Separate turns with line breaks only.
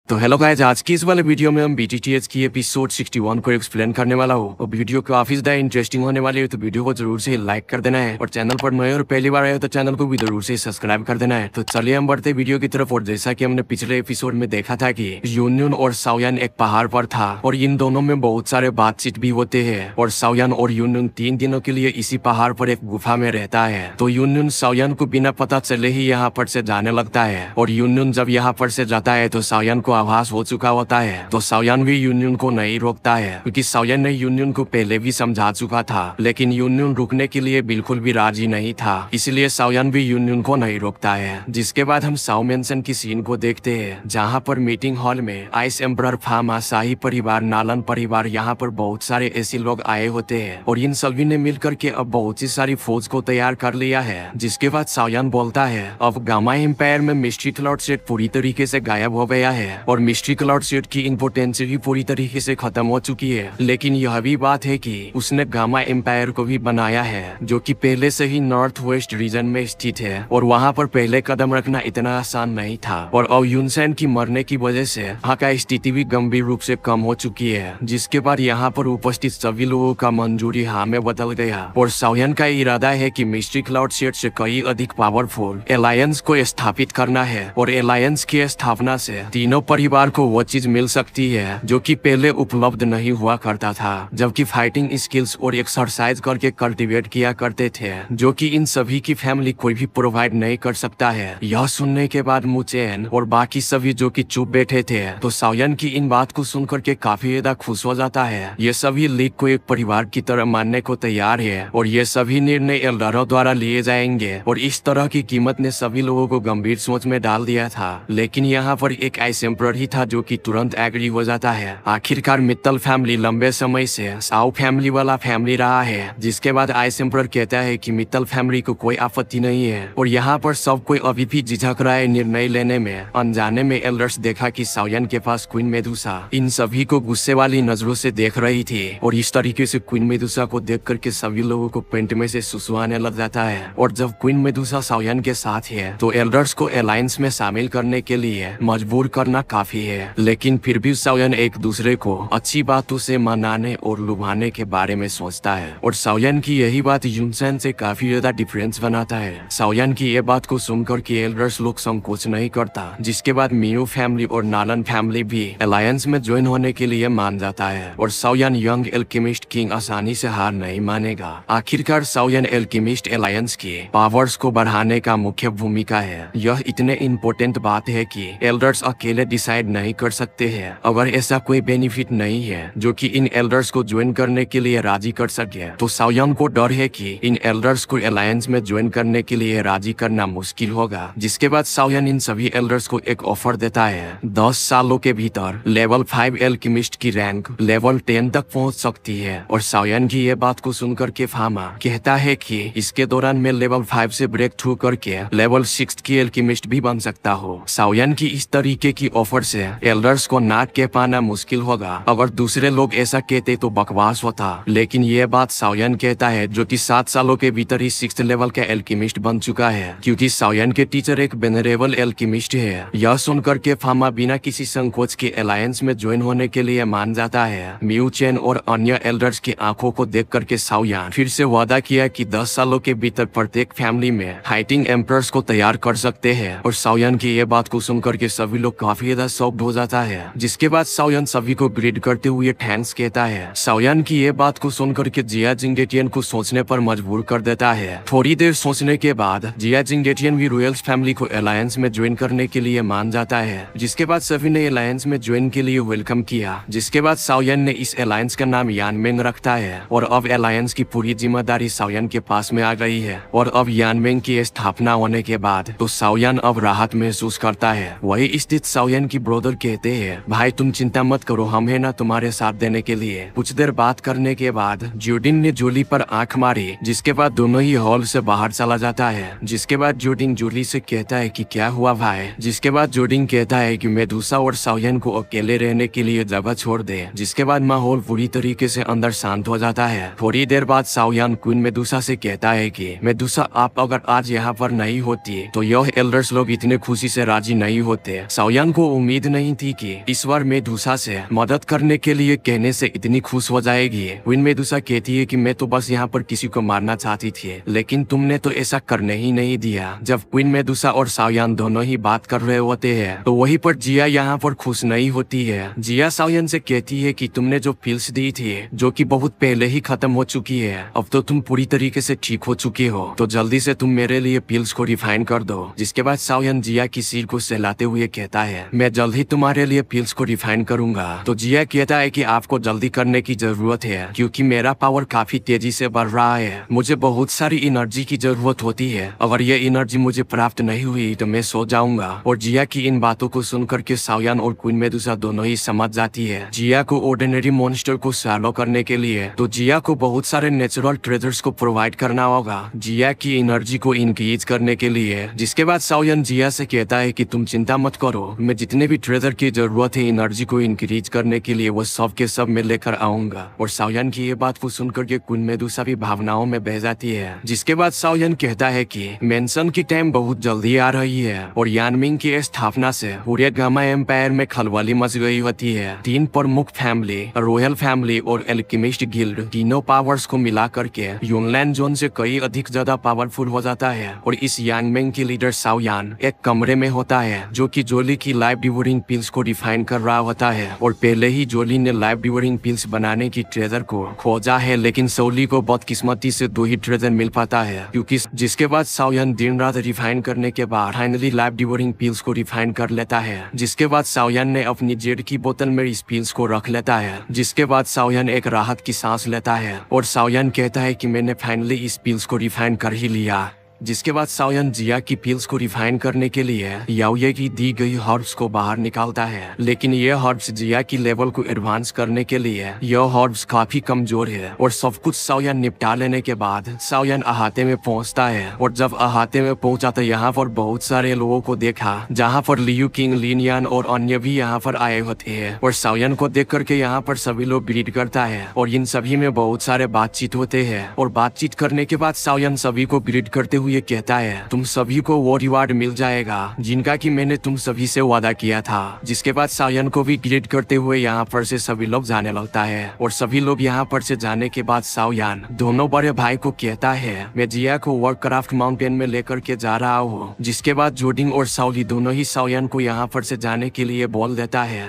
तो hello guys, आज की इस वाले वीडियो में हम BTTH की एपिसोड 61 को एक्सप्लेन करने वाला हूँ और वीडियो काफी ज्यादा इंटरेस्टिंग होने वाली है। तो वीडियो को जरूर से लाइक कर देना है और चैनल पर नए और पहली बार आए हो तो चैनल को भी जरूर से सब्सक्राइब कर देना है। तो चलिए हम बढ़ते वीडियो की तरफ। और जैसा कि हमने पिछले एपिसोड में देखा था कि यूनियन और साओयान एक पहाड़ पर था और इन दोनों में बहुत सारे बातचीत भी होते हैं। और साओयान और यूनियन 3 दिनों के लिए इसी पहाड़ पर एक गुफा में रहता है। तो यूनियन साओयान को बिना पता चले ही यहाँ पर से जाने लगता है और यूनियन जब यहाँ पर से जाता है तो साओयान को आभास हो चुका होता है। तो साओयान भी यूनियन को नहीं रोकता है क्योंकि साओयान ने यूनियन को पहले भी समझा चुका था, लेकिन यूनियन रुकने के लिए बिल्कुल भी राजी नहीं था। इसलिए साओयान भी यूनियन को नहीं रोकता है। जिसके बाद हम साओ मेंशन की सीन को देखते हैं जहाँ पर मीटिंग हॉल में आइस एम्परर फामा, शाही परिवार, नालन परिवार, यहाँ पर बहुत सारे ऐसे लोग आए होते हैं और इन सभी ने मिलकर के अब बहुत सी सारी फौज को तैयार कर लिया है। जिसके बाद साओयान बोलता है अब गामा एम्पायर में मिस्ट्री क्लाउड सेट पूरी तरीके से गायब हो गया है और मिस्ट्री क्लाउड सेट की इम्पोर्टेंस भी पूरी तरीके से खत्म हो चुकी है। लेकिन यह भी बात है कि उसने गामा एम्पायर को भी बनाया है जो कि पहले से ही नॉर्थ वेस्ट रीजन में स्थित है और वहाँ पर पहले कदम रखना इतना आसान नहीं था। और अब यूनसेन की मरने की वजह से यहाँ का स्थिति भी गंभीर रूप से कम हो चुकी है। जिसके बाद यहाँ पर उपस्थित सभी लोगों का मंजूरी हाँ में बदल गया और साओयान का इरादा है कि मिस्ट्री क्लाउड सेट से कई अधिक पावरफुल एलायंस को स्थापित करना है और एलायंस की स्थापना से तीनों परिवार को वो चीज मिल सकती है जो कि पहले उपलब्ध नहीं हुआ करता था, जबकि फाइटिंग स्किल्स और एक्सरसाइज करके कल्टीवेट किया करते थे, जो कि इन सभी की फैमिली कोई भी प्रोवाइड नहीं कर सकता है। यह सुनने के बाद मुचेन और बाकी सभी जो कि चुप बैठे थे तो साओयान की इन बात को सुनकर के काफी ज्यादा खुश हो जाता है। ये सभी लीग को एक परिवार की तरह मानने को तैयार है और ये सभी निर्णय एल्डरों द्वारा लिए जाएंगे और इस तरह की कीमत ने सभी लोगों को गंभीर सोच में डाल दिया था। लेकिन यहाँ पर एक आइस एम्परर ही था जो कि तुरंत एग्री हो जाता है। आखिरकार मित्तल फैमिली लंबे समय से साओ फैमिली वाला फैमिली रहा है। जिसके बाद आइस एम्परर कहता है कि मित्तल फैमिली को कोई आपत्ति नहीं है और यहाँ पर सब कोई अभी भी झिझक रहा है निर्णय लेने में। अनजाने में एल्डर्स देखा कि साओयान के पास क्वीन मेदुसा इन सभी को गुस्से वाली नजरों से देख रही थी और इस तरीके से क्वीन मेदुसा को देख करके सभी लोगों को पेंट में से सुसुआने लग जाता है। और जब क्वीन मेदुसा साओयान के साथ है तो एल्डर्स को अलायंस में शामिल करने के लिए मजबूर करना काफी है। लेकिन फिर भी साओयान एक दूसरे को अच्छी बातों से मनाने और लुभाने के बारे में सोचता है और साओयान की यही बात यूनसेन से काफी ज्यादा डिफरेंस बनाता है। साओयान की ये बात को सुनकर के एल्डर्स लोग संकोच नहीं करता। जिसके बाद मियो फैमिली और नालन फैमिली भी अलायंस में ज्वाइन होने के लिए मान जाता है और साओयान यंग एल्केमिस्ट किंग आसानी से हार नहीं मानेगा। आखिरकार साओयान एल्केमिस्ट अलायंस की पावर्स को बढ़ाने का मुख्य भूमिका है। यह इतने इम्पोर्टेंट बात है कि एल्डर्स अकेले डिसाइड नहीं कर सकते हैं। अगर ऐसा कोई बेनिफिट नहीं है जो कि इन एल्डर्स को ज्वाइन करने के लिए राजी कर सके तो साओयान को डर है कि इन एल्डर्स को अलायंस में ज्वाइन करने के लिए राजी करना मुश्किल होगा। जिसके बाद साओयान इन सभी एल्डर्स को एक ऑफर देता है 10 सालों के भीतर लेवल 5 एल्केमिस्ट की रैंक लेवल 10 तक पहुंच सकती है। और साओयान की ये बात को सुनकर के फामा कहता है कि इसके दौरान मैं लेवल 5 से ब्रेक थ्रू करके लेवल 6 की एल्केमिस्ट भी बन सकता हूँ। साओयान की इस तरीके की ऑफर से एल्डर्स को नाक के पाना मुश्किल होगा। अगर दूसरे लोग ऐसा कहते तो बकवास होता, लेकिन ये बात साओयान कहता है जो कि 7 सालों के भीतर ही 6th लेवल का एल्केमिस्ट बन चुका है क्योंकि साओयान के टीचर एक वेनरेबल एल्केमिस्ट है। यह सुनकर के फामा बिना किसी संकोच के अलायंस में ज्वाइन होने के लिए मान जाता है। मियो चेन और अन्य एल्डर्स की आंखों को देख करके साओयान फिर से वादा किया कि 10 सालों के भीतर प्रत्येक फैमिली में फाइटिंग एम्परर्स को तैयार कर सकते हैं। और साओयान की ये बात को सुनकर के सभी लोग काफी ज्यादा शॉक्ड हो जाता है। जिसके बाद साओयान सभी को ग्रीड करते हुए थैंक्स कहता है। साओयान की ये बात को सुनकर के जिया जिंगडेटियन को सोचने पर मजबूर कर देता है। थोड़ी देर सोचने के बाद जिया जिंगडेटियन भी रॉयल्स फैमिली को अलायंस में ज्वाइन करने के लिए मान जाता है। जिसके बाद सभी ने अलायंस में ज्वाइन के लिए वेलकम किया। जिसके बाद साओयान ने इस अलायंस का नाम यानमेंग रखता है और अब अलायंस की पूरी जिम्मेदारी साओयान के पास में आ गई है। और अब यानमेंग की स्थापना होने के बाद तो साओयान अब राहत महसूस करता है। वही स्थित साओयान की ब्रदर कहते हैं भाई तुम चिंता मत करो, हम है ना तुम्हारे साथ देने के लिए। कुछ देर बात करने के बाद जूडिन ने जूली पर आंख मारी। जिसके बाद दोनों ही हॉल से बाहर चला जाता है। जिसके बाद जूडिन जूली से कहता है कि क्या हुआ भाई। जिसके बाद जूडिन कहता है कि मेदुसा और साओयान को अकेले रहने के लिए जगह छोड़ दे। जिसके बाद माहौल पूरी तरीके से अंदर शांत हो जाता है। थोड़ी देर बाद साओयान क्वीन मेदुसा से कहता है कि मेदुसा आप अगर आज यहाँ पर नहीं होती तो यह एल्डर्स लोग इतने खुशी से राजी नहीं होते। साओयान को उम्मीद नहीं थी कि ईश्वर मेदुसा से मदद करने के लिए कहने से इतनी खुश हो जाएगी। क्वीन मेदुसा कहती है कि मैं तो बस यहाँ पर किसी को मारना चाहती थी, लेकिन तुमने तो ऐसा करने ही नहीं दिया। जब क्वीन मेदुसा और साओयान दोनों ही बात कर रहे होते हैं तो वहीं पर जिया यहाँ पर खुश नहीं होती है। जिया साओयान से कहती है कि तुमने जो पिल्स दी थी जो कि बहुत पहले ही खत्म हो चुकी है, अब तो तुम पूरी तरीके से ठीक हो चुके हो, तो जल्दी से तुम मेरे लिए पिल्स को रिफाइन कर दो। जिसके बाद साओयान जिया की सिर को सहलाते हुए कहता है मैं जल्द ही तुम्हारे लिए पिल्स को रिफाइन करूंगा। तो जिया कहता है कि आपको जल्दी करने की जरूरत है क्योंकि मेरा पावर काफी तेजी से बढ़ रहा है, मुझे बहुत सारी एनर्जी की जरूरत होती है, अगर ये एनर्जी मुझे प्राप्त नहीं हुई तो मैं सो जाऊंगा। और जिया की इन बातों को सुनकर के साओयान और क्वीन मेदुसा दोनों ही समझ जाती है जिया को ऑर्डिनरी मॉन्स्टर को सॉल्व करने के लिए तो जिया को बहुत सारे नेचुरल ट्रेजर्स को प्रोवाइड करना होगा जिया की एनर्जी को इंक्रीज करने के लिए। जिसके बाद साओयान जिया से कहता है कि तुम चिंता मत करो, मैं जितने भी ट्रेजर की जरूरत है एनर्जी को इंक्रीज करने के लिए वो सब के सब मैं लेकर आऊंगा। और साओयान की ये बात को सुनकर के क्वीन मेदुसा भी भावनाओं में बह जाती है। जिसके बाद साओयान कहता है कि मेंशन की टाइम बहुत जल्दी आ रही है और यानमिंग की स्थापना से पूरे गामा एम्पायर में खलबली मच गई होती है। 3 प्रमुख फैमिली, रॉयल फैमिली और एल्केमिस्ट गिल्ड तीनों पावर्स को मिला करके यूनलैंड जोन से कई अधिक ज्यादा पावरफुल हो जाता है। और इस यानमिंग की लीडर साओयान एक कमरे में होता है जो कि जोली की लाइफ ड्यूरिंग पिल्स को रिफाइन कर रहा होता है। और पहले ही जोली ने लाइफ ड्यूरिंग पिल्स बनाने की ट्रेजर को खोजा है, लेकिन सोली को बदकिस्मती से 2 ही ट्रेजर मिल पाता है क्योंकि जिसके बाद साओयान दिन रात रिफाइन करने के बाद फाइनली लाइफ ड्यूरिंग पिल्स को रिफाइन कर लेता है। जिसके बाद साओयान ने अपनी जेड की बोतल में इस पिल्स को रख लेता है। जिसके बाद साओयान एक राहत की सांस लेता है और साओयान कहता है कि मैंने फाइनली इस पिल्स को रिफाइन कर ही लिया। जिसके बाद साओयान जिया की पिल्स को रिफाइन करने के लिए याओये की दी गई हर्ब्स को बाहर निकालता है, लेकिन ये हर्ब्स जिया की लेवल को एडवांस करने के लिए यह हर्ब्स काफी कमजोर है। और सब कुछ साओयान निपटा लेने के बाद साओयान अहाते में पहुंचता है। और जब अहाते में पहुंचा तो यहाँ पर बहुत सारे लोगों को देखा, जहाँ पर लियू किंग, लिनियान और अन्य भी यहाँ पर आए होते हैं। और साओयान को देख करके यहाँ पर सभी लोग ग्रीट करता है और इन सभी में बहुत सारे बातचीत होते हैं। और बातचीत करने के बाद साओयान सभी को ग्रीट करते हुए ये कहता है तुम सभी को वो रिवार्ड मिल जाएगा जिनका कि मैंने तुम सभी से वादा किया था। जिसके बाद साओयान को भी ग्रीट करते हुए यहाँ पर से सभी लोग जाने लगता है। और सभी लोग यहाँ पर से जाने के बाद साओयान दोनों बड़े भाई को कहता है मैं जिया को वर्कक्राफ्ट माउंटेन में लेकर के जा रहा हूँ। जिसके बाद जोडिंग और साओली दोनों ही साओयान को यहाँ पर से जाने के लिए बोल देता है।